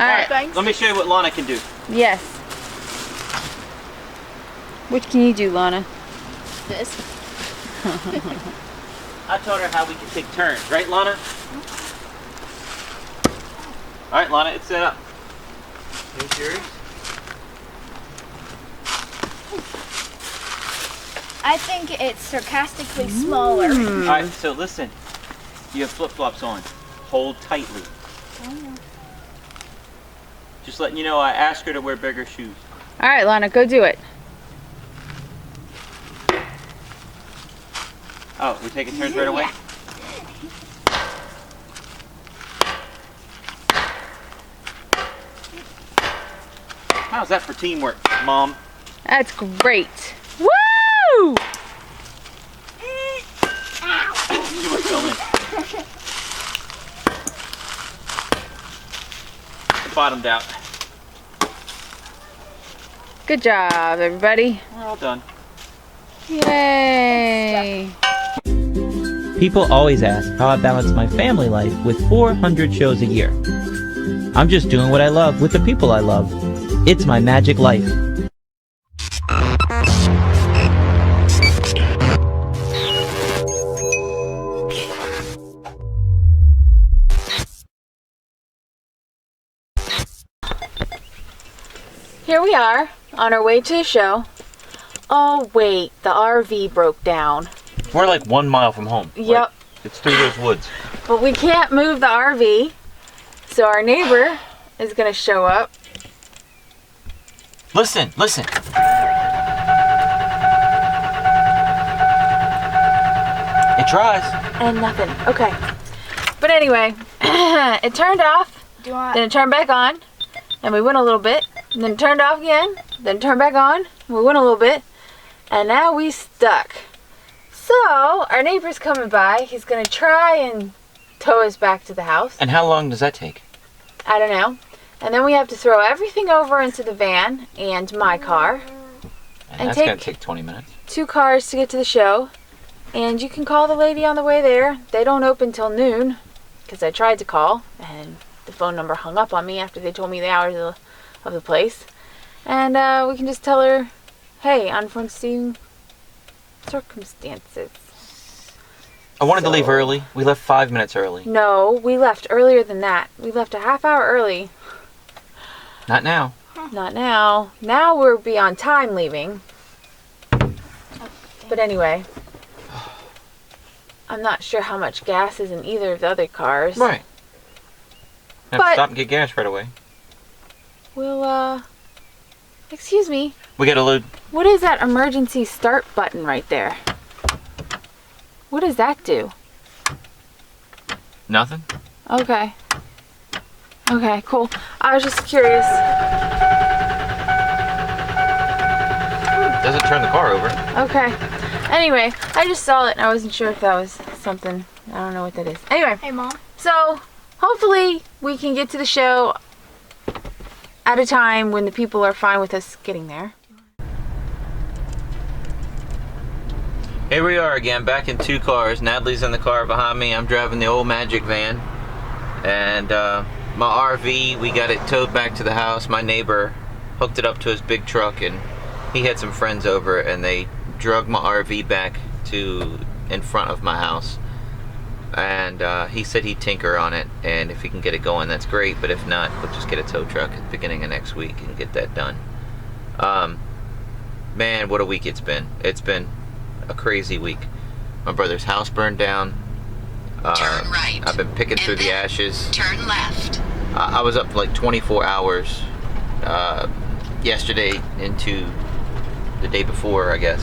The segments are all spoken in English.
All right. Thanks. Let me show you what Lana can do. Yes. What can you do, Lana? This. I taught her how we can take turns, right, Lana? All right, Lana, it's set up. Here's yours. I think it's sarcastically smaller. All right, so listen. You have flip-flops on. Hold tightly. Just letting you know, I asked her to wear bigger shoes. All right, Lana, go do it. Oh, we taking turns right away? How's that for teamwork, Mom? That's great. Woo! You were filming. Bottomed out. Good job, everybody. We're all done. Yay! People always ask how I balance my family life with 400 shows a year. I'm just doing what I love with the people I love. It's my magic life. Here we are, on our way to the show. Oh wait, the RV broke down. We're like 1 mile from home. Yep. Like, it's through those woods. But we can't move the RV, so our neighbor is gonna show up. Listen, listen. It tries. And nothing. Okay. But anyway, it turned off, then it turned back on, and we went a little bit, and then it turned off again, then turned back on, we went a little bit, and now we stuck. So, our neighbor's coming by. He's gonna try and tow us back to the house. And how long does that take? I don't know. And then we have to throw everything over into the van and my car. And that's going to take 20 minutes. 2 cars to get to the show. And you can call the lady on the way there. They don't open till noon, because I tried to call, and the phone number hung up on me after they told me the hours of the place. And we can just tell her, hey, unforeseen circumstances. I wanted to leave early. We left 5 minutes early. No, we left earlier than that. We left a half hour early. Not now. Not now. Now we'll be on time leaving. But anyway, I'm not sure how much gas is in either of the other cars. Right. Have to But- stop and get gas right away. We'll, excuse me. We got to load. What is that emergency start button right there? What does that do? Nothing? Okay. Okay, cool. I was just curious. Doesn't turn the car over. Okay. Anyway, I just saw it and I wasn't sure if that was something. I don't know what that is. Anyway. Hey, Mom. So, hopefully we can get to the show at a time when the people are fine with us getting there. Here we are again, back in 2 cars. Natalie's in the car behind me. I'm driving the old Magic van. And my RV, we got it towed back to the house. My neighbor hooked it up to his big truck, and he had some friends over, and they drug my RV back to in front of my house. And he said he'd tinker on it, and if he can get it going, that's great. But if not, we'll just get a tow truck at the beginning of next week and get that done. Man, what a week it's been. It's been a crazy week. My brother's house burned down. Turn right. I've been picking through the ashes. Turn left. I was up for like 24 hours yesterday into the day before, I guess.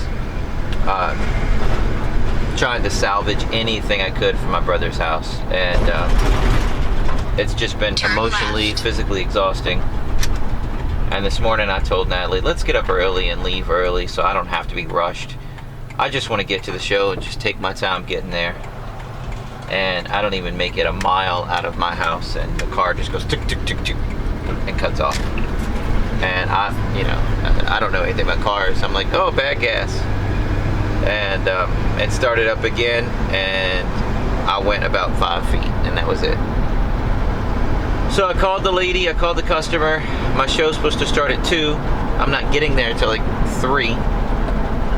Trying to salvage anything I could from my brother's house. And it's just been Turn emotionally, left. physically exhausting. And this morning I told Natalie, let's get up early and leave early so I don't have to be rushed. I just want to get to the show and just take my time getting there. And I don't even make it a mile out of my house and the car just goes tick, tick, tick, tick, and cuts off. And I don't know anything about cars. I'm like, oh, bad gas. And it started up again and I went about 5 feet and that was it. So I called the lady, I called the customer. My show's supposed to start at 2. I'm not getting there until like 3.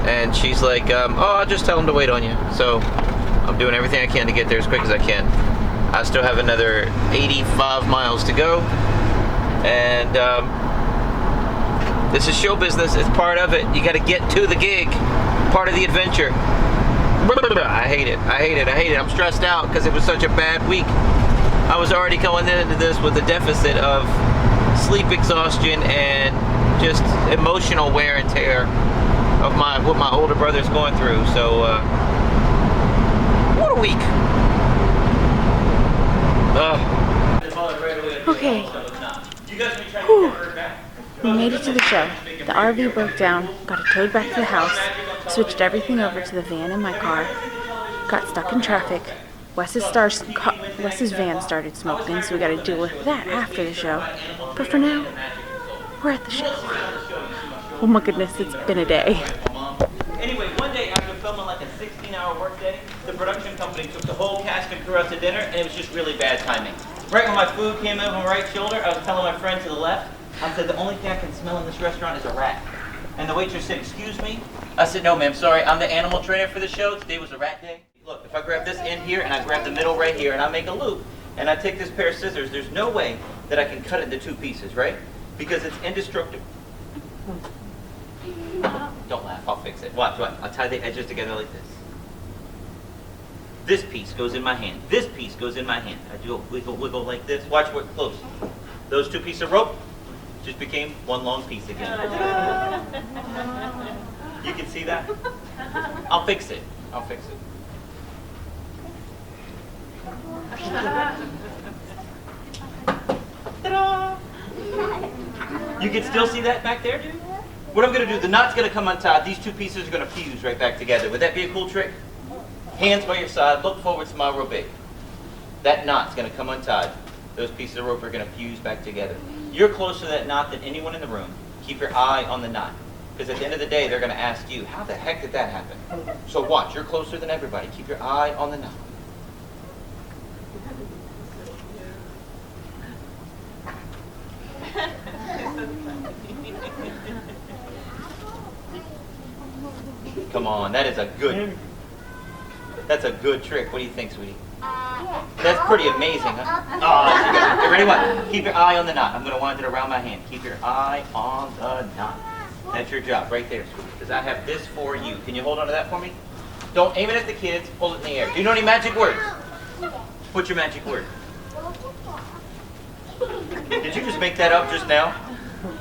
And she's like, oh, I'll just tell them to wait on you. So I'm doing everything I can to get there as quick as I can. I still have another 85 miles to go. And this is show business. It's part of it. You got to get to the gig. Part of the adventure. I hate it. I hate it. I hate it. I'm stressed out because it was such a bad week. I was already going into this with a deficit of sleep exhaustion and just emotional wear and tear of what my older brother's going through. So what a week. Okay. Whew. We made it to the show. The RV broke down, got it towed back to the house, switched everything over to the van in my car, got stuck in traffic. Wes's van started smoking, so we got to deal with that after the show. But for now, we're at the show. Oh my goodness, it's been a day. Anyway, one day after filming like a 16-hour workday, the production company took the whole cast and crew out to dinner, and it was just really bad timing. Right when my food came over my right shoulder, I was telling my friend to the left, I said, the only thing I can smell in this restaurant is a rat. And the waitress said, excuse me? I said, no ma'am, sorry, I'm the animal trainer for the show. Today was a rat day. Look, if I grab this end here, and I grab the middle right here, and I make a loop, and I take this pair of scissors, there's no way that I can cut it into 2 pieces, right? Because it's indestructible. Don't laugh, I'll fix it. Watch, watch. I'll tie the edges together like this. This piece goes in my hand. This piece goes in my hand. I do a wiggle, wiggle like this. Watch where close. Those 2 pieces of rope just became one long piece again. You can see that? I'll fix it. I'll fix it. Ta-da! You can still see that back there? What I'm going to do, the knot's going to come untied. These 2 pieces are going to fuse right back together. Would that be a cool trick? Hands by your side, look forward, smile real big. That knot's going to come untied. Those pieces of rope are going to fuse back together. You're closer to that knot than anyone in the room. Keep your eye on the knot. Because at the end of the day, they're going to ask you, how the heck did that happen? So watch, you're closer than everybody. Keep your eye on the knot. Come on, that's a good trick. What do you think, sweetie? That's pretty amazing, huh? Oh, okay, ready? What? Keep your eye on the knot. I'm going to wind it around my hand. Keep your eye on the knot. That's your job right there, sweetie. Because I have this for you. Can you hold on to that for me? Don't aim it at the kids. Hold it in the air. Do you know any magic words? What's your magic word? Did you just make that up just now?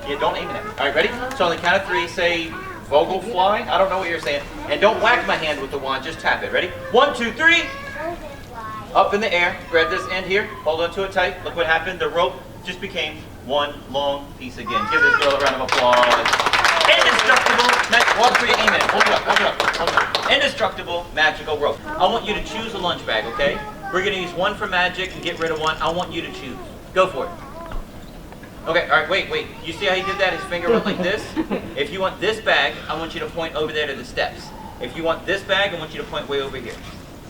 Yeah, don't aim it at me. All right, ready? So on the count of 3, say Vogelfly. I don't know what you're saying. And don't whack my hand with the wand. Just tap it. Ready? 1, 2, 3. Up in the air. Grab this end here. Hold on to it tight. Look what happened. The rope just became one long piece again. Give this girl a round of applause. Indestructible. Walk for you. Aim it. Hold it up. Hold it up. Hold it up. Indestructible magical rope. I want you to choose a lunch bag, okay? We're going to use one for magic and get rid of one. I want you to choose. Go for it. Okay, all right, wait. You see how he did that? His finger went like this? If you want this bag, I want you to point over there to the steps. If you want this bag, I want you to point way over here.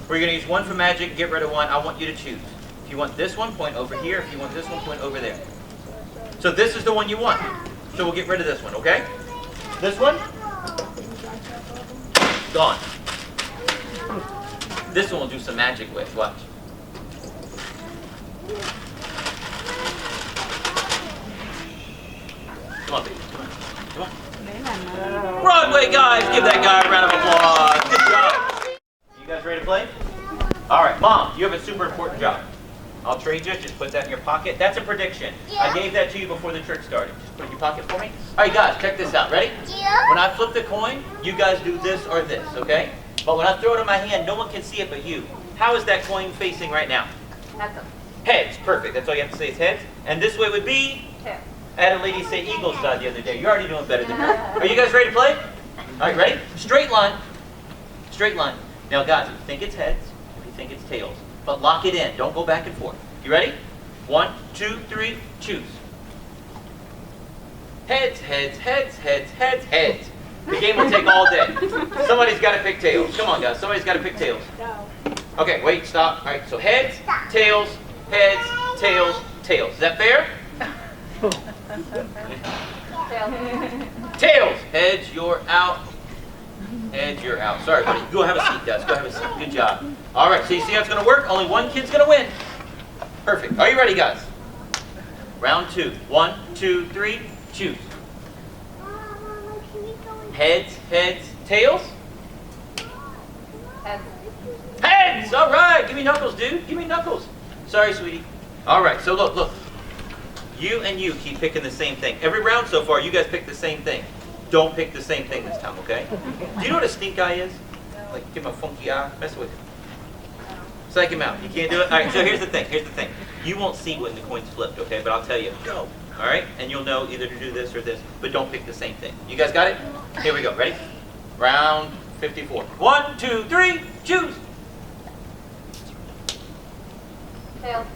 We're going to use one for magic and get rid of one. I want you to choose. If you want this one, point over here. If you want this one, point over there. So this is the one you want. So we'll get rid of this one, okay? This one? Gone. This one we'll do some magic with. Watch. Come on, baby. Come on. Broadway guys, give that guy a round of applause. Good job. You guys ready to play? All right, Mom, you have a super important job. I'll trade you. Just put that in your pocket. That's a prediction. Yeah. I gave that to you before the trick started. Just put it in your pocket for me. All right, guys, check this out. Ready? Yeah. When I flip the coin, you guys do this or this, okay? But when I throw it in my hand, no one can see it but you. How is that coin facing right now? Heads. Perfect. That's all you have to say is heads. And this way would be? Tails. I had a lady say eagle side the other day. You're already doing better than me. Are you guys ready to play? All right, ready? Straight line. Straight line. Now, guys, if you think it's heads, if you think it's tails, but lock it in. Don't go back and forth. You ready? 1, 2, 3, choose. Heads, heads, heads, heads, heads, heads. The game will take all day. Somebody's got to pick tails. Come on, guys. Somebody's got to pick tails. Okay, wait, stop. All right, so heads, tails, tails. Is that fair? Tails. Heads, you're out. Heads, you're out. Sorry, buddy. Go have a seat, guys. Go have a seat. Good job. All right, so you see how it's going to work? Only one kid's going to win. Perfect. Are you ready, guys? Round 2. 1, 2, 3, choose. Heads, heads, tails? Heads. Heads! All right. Give me knuckles, dude. Give me knuckles. Sorry, sweetie. All right, so look. You and you keep picking the same thing. Every round so far, you guys pick the same thing. Don't pick the same thing this time, okay? Do you know what a stink eye is? Like, give him a funky eye. Mess with him. Psych him out. You can't do it? All right, so here's the thing. You won't see when the coin's flipped, okay? But I'll tell you, go. All right? And you'll know either to do this or this, but don't pick the same thing. You guys got it? Here we go. Ready? Round 54. 1, 2, 3, choose. Tails.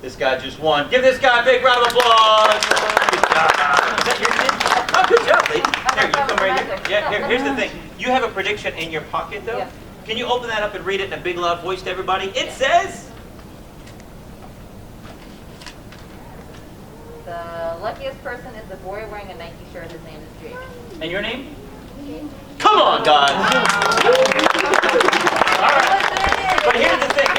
This guy just won. Give this guy a big round of applause. Good job. Is that your kid? Oh, good job, lady. Here, you come right here. Yeah, here's the thing. You have a prediction in your pocket, though. Yeah. Can you open that up and read it in a big, loud voice to everybody? It says... The luckiest person is the boy wearing a Nike shirt. His name is Jake. And your name? Come on, guys. All right. But here's the thing.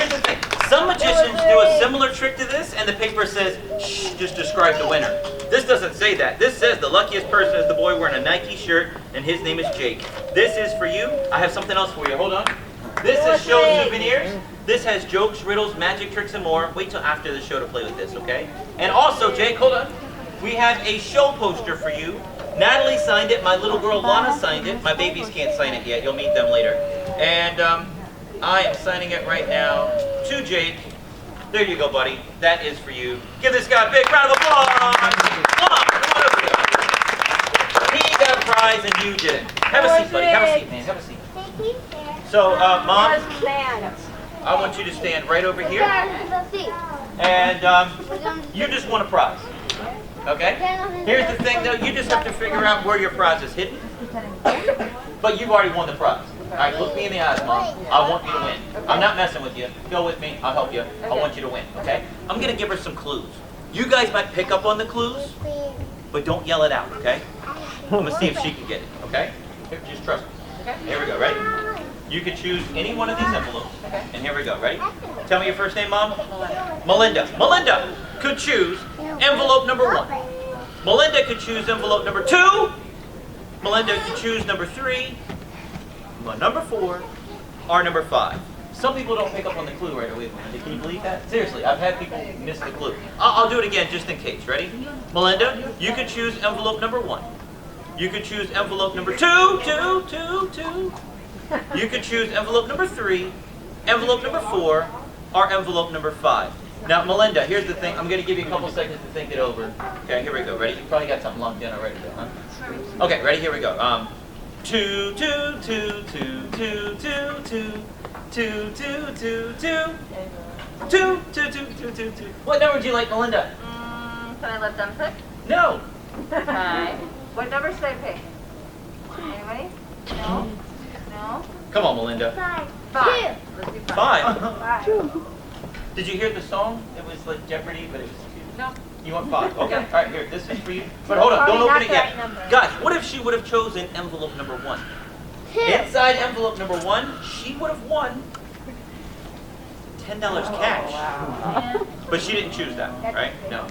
Some magicians do a similar trick to this, and the paper says, shh, just describe the winner. This doesn't say that. This says the luckiest person is the boy wearing a Nike shirt, and his name is Jake. This is for you. I have something else for you. Hold on. This is show souvenirs. This has jokes, riddles, magic tricks, and more. Wait till after the show to play with this, okay? And also, Jake, hold on. We have a show poster for you. Natalie signed it. My little girl Lana signed it. My babies can't sign it yet. You'll meet them later. And I am signing it right now to Jake. There you go, buddy. That is for you. Give this guy a big round of applause. Come on over here. He got a prize and you didn't. Have a seat, buddy. Have a seat, man. Have a seat. So, Mom, I want you to stand right over here. And you just won a prize. Okay? Here's the thing, though. You just have to figure out where your prize is hidden. But you've already won the prize. All right, look me in the eyes, Mom. I want you to win. I'm not messing with you. Go with me. I'll help you. I want you to win, okay? I'm going to give her some clues. You guys might pick up on the clues, but don't yell it out, okay? I'm going to see if she can get it, okay? Here, just trust me. Here we go. Ready? You can choose any one of these envelopes. And here we go. Ready? Tell me your first name, Mom. Melinda. Melinda could choose envelope number 1. Melinda could choose envelope number 2. Melinda could choose number 3. Number 4 or number 5. Some people don't pick up on the clue right away, Melinda. Can you believe that? Seriously, I've had people miss the clue. I'll do it again just in case. Ready? Melinda, you could choose envelope number 1. You could choose envelope number 2. You could choose envelope number 3, envelope number 4, or envelope number 5. Now, Melinda, here's the thing. I'm going to give you a couple seconds to think it over. Okay, here we go. Ready? You probably got something locked in already, though, huh? Okay, ready? Here we go. 2, 2, 2, 2, 2, 2, 2, 2, 2, 2, 2, 2, 2, 2, 2, 2. What number do you like, Melinda? Can I let them pick? No. 5. What number should I pick? Anybody? No? No? Come on, Melinda. 5. Let's do 5. 5. Did you hear the song? It was like Jeopardy, but it was cute. No. You want 5? Okay. All right, here. This is for you. But hold on. Don't open it yet. Guys, what if she would have chosen envelope number 1? Inside envelope number 1, she would have won $10 cash. Wow. But she didn't choose that, right? No.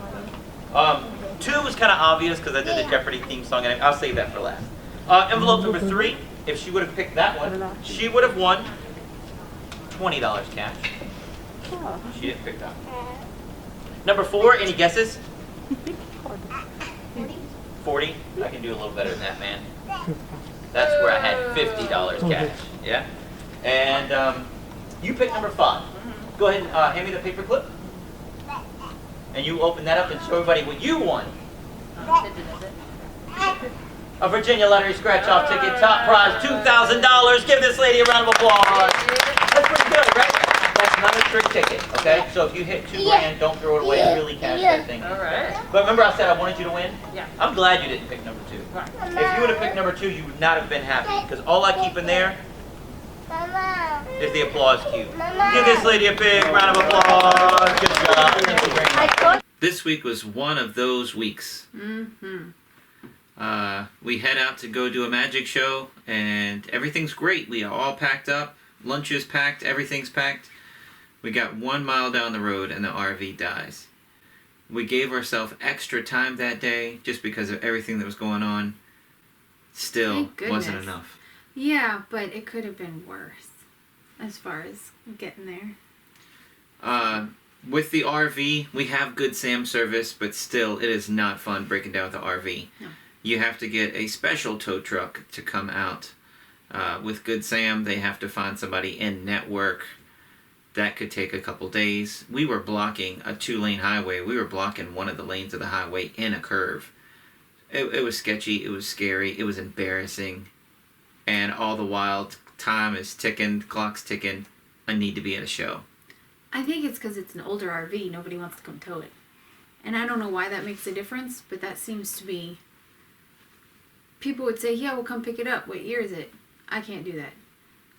2 was kind of obvious because I did the Jeopardy theme song, and I'll save that for last. Envelope number 3, if she would have picked that one, she would have won $20 cash. She didn't pick that one. Number 4, any guesses? 40? I can do a little better than that, man. That's where I had $50 cash. Yeah? And you picked number 5. Go ahead and hand me the paper clip. And you open that up and show everybody what you won. A Virginia Lottery scratch-off ticket, top prize, $2,000. Give this lady a round of applause. That's pretty good, right? That's not a trick ticket, okay? So if you hit $2 grand, don't throw it away. Really cash that thing. All right. But remember I said I wanted you to win? Yeah. I'm glad you didn't pick number 2. Right. If you would have picked number 2, you would not have been happy. Because all I keep in there Is the applause cue? Give this lady a big round of applause. Good job. This week was one of those weeks. We head out to go do a magic show, and everything's great. We are all packed up. Lunch is packed. Everything's packed. We got 1 mile down the road, and the RV dies. We gave ourselves extra time that day just because of everything that was going on. Still wasn't enough. Yeah, but it could have been worse as far as getting there. With the RV, we have Good Sam service, but still, it is not fun breaking down with the RV. No. You have to get a special tow truck to come out. With Good Sam, they have to find somebody in network. That could take a couple days. We were blocking a 2-lane highway. We were blocking one of the lanes of the highway in a curve. It was sketchy. It was scary. It was embarrassing. And all the while, time is ticking, clock's ticking. I need to be at a show. I think it's because it's an older RV. Nobody wants to come tow it. And I don't know why that makes a difference, but that seems to be... People would say, yeah, we'll come pick it up. What year is it? I can't do that.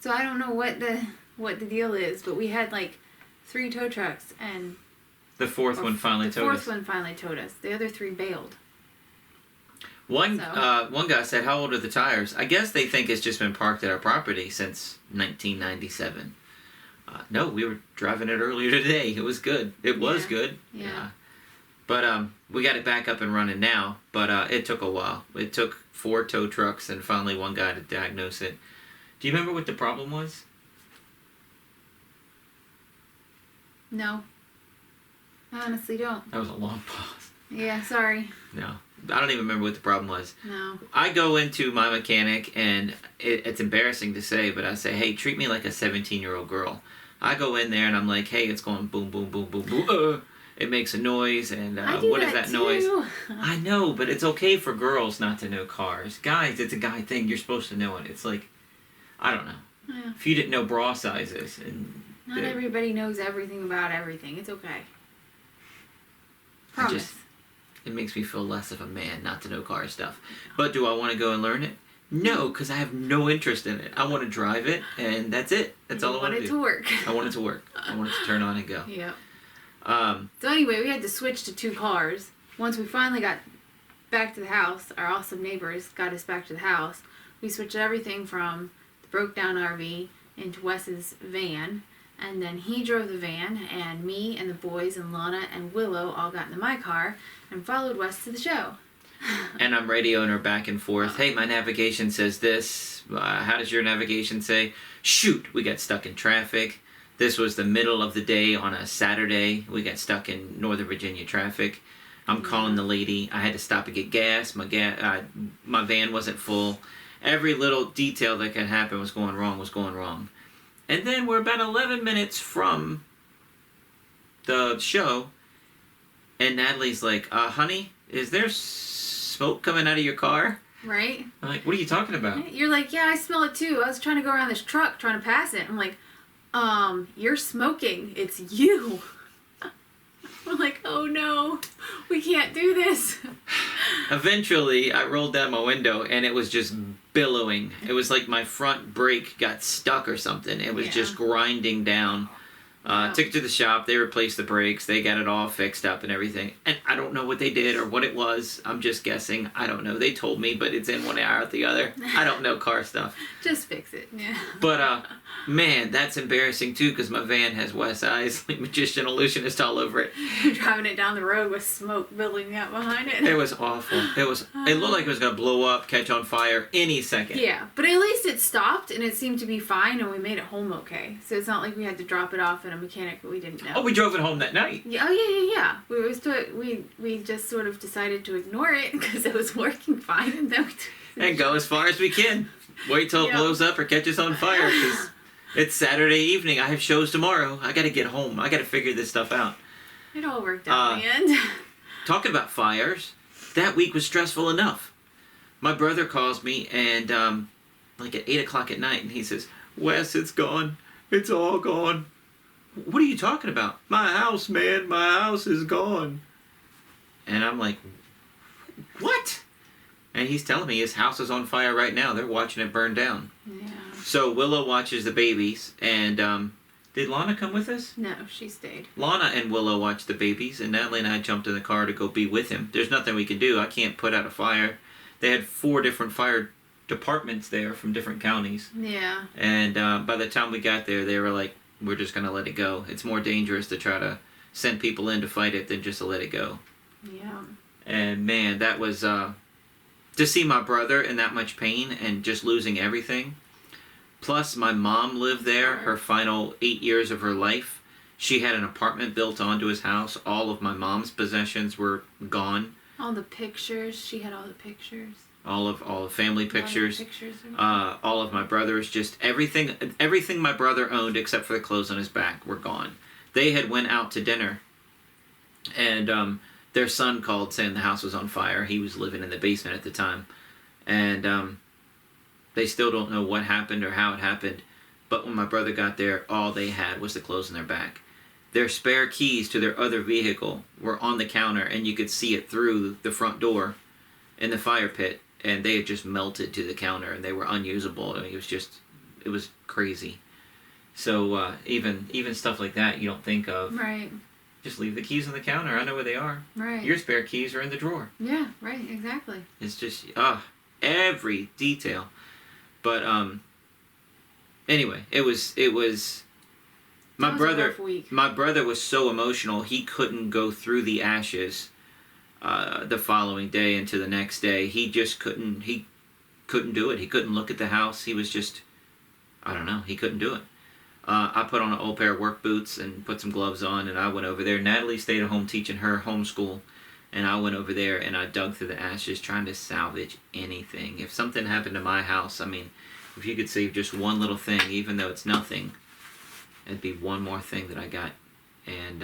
So I don't know what the deal is, but we had like 3 tow trucks, and... The fourth one finally towed us. The fourth one finally towed us. The other 3 bailed. One guy said, how old are the tires? I guess they think it's just been parked at our property since 1997. No, we were driving it earlier today. It was good. It was good. Yeah. But we got it back up and running now. But it took a while. It took 4 tow trucks and finally one guy to diagnose it. Do you remember what the problem was? No. I honestly don't. That was a long pause. Yeah, sorry. No. I don't even remember what the problem was. No. I go into my mechanic, and it's embarrassing to say, but I say, hey, treat me like a 17-year-old girl. I go in there, and I'm like, hey, it's going boom, boom, boom, boom, boom. It makes a noise, and what is that noise? I know, but it's okay for girls not to know cars. Guys, it's a guy thing. You're supposed to know it. It's like, I don't know. Yeah. If you didn't know bra sizes. Not everybody knows everything about everything. It's okay. Promise. It makes me feel less of a man not to know car stuff. But do I want to go and learn it? No, because I have no interest in it. I want to drive it, and that's it. That's all I want to do. I want it to work. I want it to work. I want it to turn on and go. Yeah. So anyway, we had to switch to 2 cars. Once we finally got back to the house, our awesome neighbors got us back to the house. We switched everything from the broke down RV into Wes's van. And then he drove the van, and me and the boys and Lana and Willow all got into my car and followed Wes to the show. And I'm radioing her back and forth. Hey, my navigation says this. How does your navigation say? Shoot, we got stuck in traffic. This was the middle of the day on a Saturday. We got stuck in Northern Virginia traffic. I'm calling the lady. I had to stop and get gas. My van wasn't full. Every little detail that could happen was going wrong. And then we're about 11 minutes from the show, and Natalie's like, honey, is there smoke coming out of your car? Right? I'm like, what are you talking about? You're like, yeah, I smell it too. I was trying to go around this truck trying to pass it. I'm like, you're smoking. It's you. We're like, oh no, we can't do this. Eventually, I rolled down my window, and it was just billowing. It was like my front brake got stuck or something. It was just grinding down. Took it to the shop. They replaced the brakes. They got it all fixed up and everything. And I don't know what they did or what it was. I'm just guessing. I don't know. They told me, but it's in one ear out the other. I don't know car stuff. Just fix it. Yeah. But, man, that's embarrassing, too, because my van has Wes eyes, like magician illusionist all over it. You're driving it down the road with smoke building up behind it. It was awful. It looked like it was going to blow up, catch on fire any second. Yeah, but at least it stopped, and it seemed to be fine, and we made it home okay. So it's not like we had to drop it off at a mechanic that we didn't know. Oh, we drove it home that night. Yeah, we just sort of decided to ignore it because it was working fine, and then and go as far as we can. Wait till it blows up or catches on fire, because it's Saturday evening. I have shows tomorrow. I got to get home. I got to figure this stuff out. It all worked out in the end. Talking about fires, that week was stressful enough. My brother calls me and like at 8 o'clock at night, and he says, Wes, it's gone. It's all gone. What are you talking about? My house, man. My house is gone. And I'm like, what? And he's telling me his house is on fire right now. They're watching it burn down. Yeah. So Willow watches the babies, and did Lana come with us? No, she stayed. Lana and Willow watched the babies, and Natalie and I jumped in the car to go be with him. There's nothing we can do. I can't put out a fire. They had 4 different fire departments there from different counties. Yeah. And by the time we got there, they were like, we're just going to let it go. It's more dangerous to try to send people in to fight it than just to let it go. Yeah. And man, that was, to see my brother in that much pain and just losing everything. Plus, my mom lived there her final 8 years of her life. She had an apartment built onto his house. All of my mom's possessions were gone. All the pictures. She had all the pictures. All of family pictures. All All of my brothers, just everything my brother owned except for the clothes on his back were gone. They had went out to dinner, and their son called saying the house was on fire. He was living in the basement at the time, and they still don't know what happened or how it happened. But when my brother got there, all they had was the clothes on their back. Their spare keys to their other vehicle were on the counter, and you could see it through the front door in the fire pit. And they had just melted to the counter, and they were unusable. I mean, it was crazy. So even stuff like that you don't think of. Right. Just leave the keys on the counter. I know where they are. Right. Your spare keys are in the drawer. Yeah. Right. Exactly. It's just every detail. But anyway, it was my That was a brother. rough week. My brother was so emotional he couldn't go through the ashes. The following day into the next day, he just couldn't do it. He couldn't look at the house. He was just, I don't know, he couldn't do it. I put on an old pair of work boots and put some gloves on, and I went over there. Natalie stayed at home teaching her homeschool, and I went over there and I dug through the ashes trying to salvage anything. If something happened to my house, I mean, if you could save just one little thing, even though it's nothing, it'd be one more thing that I got. And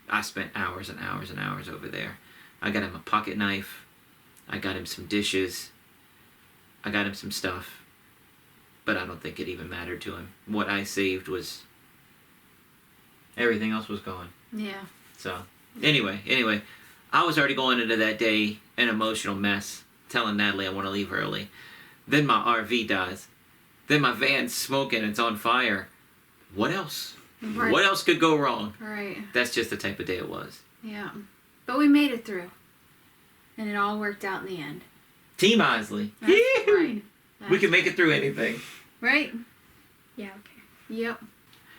I spent hours and hours and hours over there. I got him a pocket knife. I got him some dishes. I got him some stuff. But I don't think it even mattered to him. What I saved was... everything else was gone. Yeah. So, anyway. I was already going into that day an emotional mess. Telling Natalie I want to leave early. Then my RV dies. Then my van's smoking. It's on fire. What else? Right. What else could go wrong? Right. That's just the type of day it was. Yeah. But we made it through. And it all worked out in the end. Team Iseli. That's right. We can make it through anything. Right? Yeah, okay. Yep.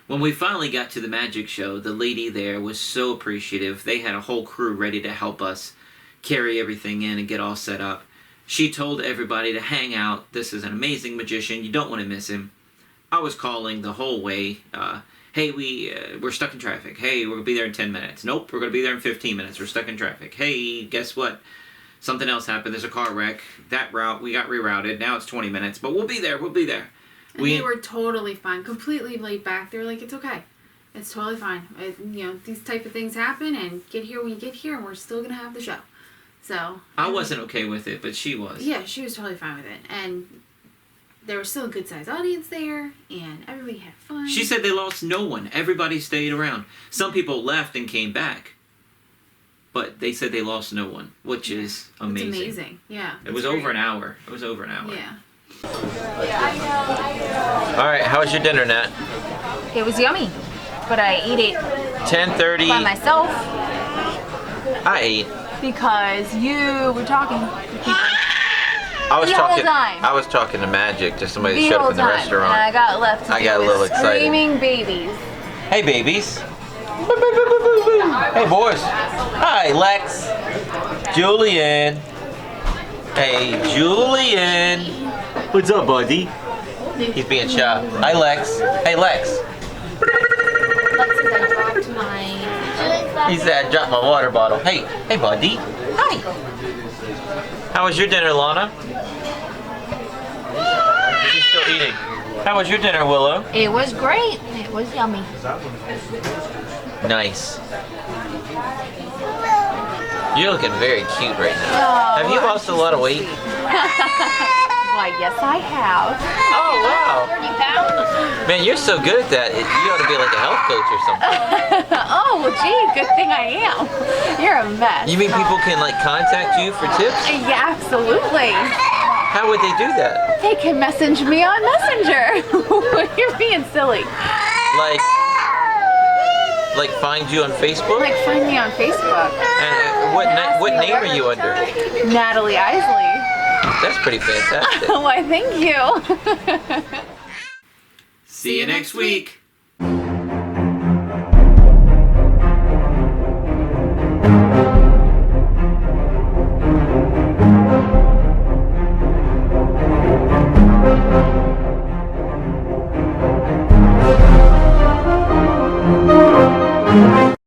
When we finally got to the magic show, the lady there was so appreciative. They had a whole crew ready to help us carry everything in and get all set up. She told everybody to hang out. This is an amazing magician. You don't want to miss him. I was calling the whole way. Hey, we're stuck in traffic. Hey, we're going to be there in 10 minutes. Nope, we're going to be there in 15 minutes. We're stuck in traffic. Hey, guess what? Something else happened. There's a car wreck. That route, we got rerouted. Now it's 20 minutes, but we'll be there. We'll be there. And they were totally fine. Completely laid back. They were like, it's okay. It's totally fine. These type of things happen, and get here when you get here, and we're still going to have the show. So. I wasn't okay with it, but she was. Yeah, she was totally fine with it. And there was still a good-sized audience there, and everybody had fun. She said they lost no one. Everybody stayed around. Some people left and came back. But they said they lost no one, which is amazing. It's amazing, yeah. It was over an hour. It was over an hour. Yeah. All right, how was your dinner, Nat? It was yummy, but I ate it 10:30. by myself I ate. because you were talking to people. I was The whole talking. time. I was talking to Magic, just somebody The that showed whole up in the time, restaurant. and I got left to I do got a with little excited. screaming babies. Hey, babies. Hey, boys. Hi, Lex. Julian. Hey, Julian. What's up, buddy? He's being shot. Hi, Lex. Hey, Lex. He said, I dropped my water bottle. Hey, buddy. Hi. How was your dinner, Lana? She's still eating. How was your dinner, Willow? It was great. It was yummy. Nice. You're looking very cute right now. Have you lost a lot of weight? Why, yes, I have. Oh, wow. 30 pounds. Man, you're so good at that. You ought to be like a health coach or something. Oh, well, gee, good thing I am. You're a mess. You mean people can like contact you for tips? Yeah, absolutely. How would they do that? They can message me on Messenger. You're being silly. Like find you on Facebook? Like find me on Facebook. And what name are you under? Natalie Iseli. That's pretty fantastic. Why, thank you. See you next week.